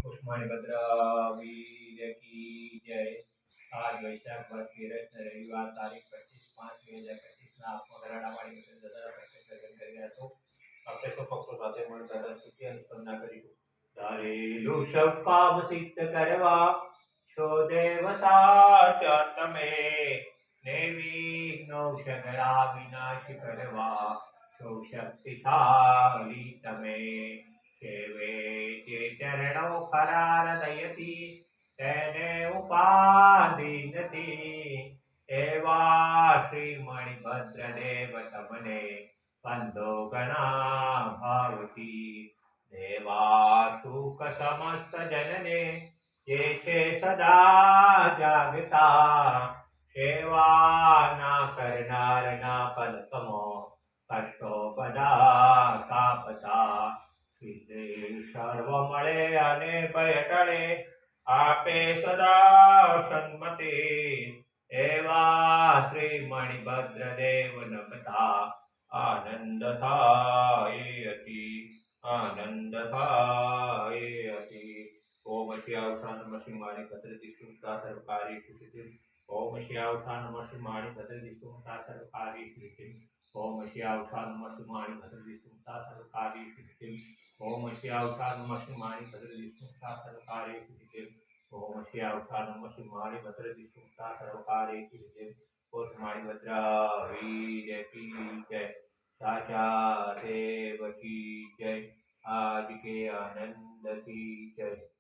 उस्मानी भद्रा वीर की जय। आज वैशाख वध 13 ને રવિવાર તારીખ 25/5/2025 ના આપનો ઘરાડાવાળી મિત્ર દાદા પ્રત્યક્ષ દર્શન કરી રહ્યા છો. આપણે સૌ ભક્તો સાથે મળી દાદા સ્તુતિ અને સ્તંદના કરીશું. ધારેલું સૌ કામ સિદ્ધ કરવા છો દેવ સાચા તમે, નિર્વિઘ્નો સગળા વિનાશ કરવા છો શક્તિશાળી તમે. સેવે જે ચરણો ખરા હૃદયથી તેને ઉપાધિ નથી, એવા શ્રી મણિભદ્ર દેવ તમને બંધો ઘણા ભાવથી. દેવા સુખ સમસ્ત જનને જે છે સદા જાગતા, સેવા ના કરનાર ના પલકમો કષ્ટો બધા કાપતા. સિદ્ધિ સર્વ મળે અને ભય ટળે, આપે સદા સન્મતિ, એવા શ્રી મણિભદ્ર દેવ નમતા આનંદ થાય અતિ, આનંદ થાય અતિ. ઓમ શ્યાવસા નમઃ શિવાય ભદ્રતિ સુતા સર્વકારી સિદ્ધિ. ઓમ શ્યાવસા નમઃ શિવાય ભદ્રતિ સુતા સર્વકારી સિદ્ધિ. ઓમ શ્યાવસા નમઃ શિવાય ભદ્રતિ સુતા સર્વકારી સિદ્ધિ. ओम श्यावसा नमः शिवाय भद्रति सुता सर्वकारे सिद्धि। ओम श्यावसा नमः शिवाय भद्रति सुता सर्वकारे सिद्धि। ओस्मानी भद्रा वीर की जय। साचा देव की जय। आज के आनंद की जय।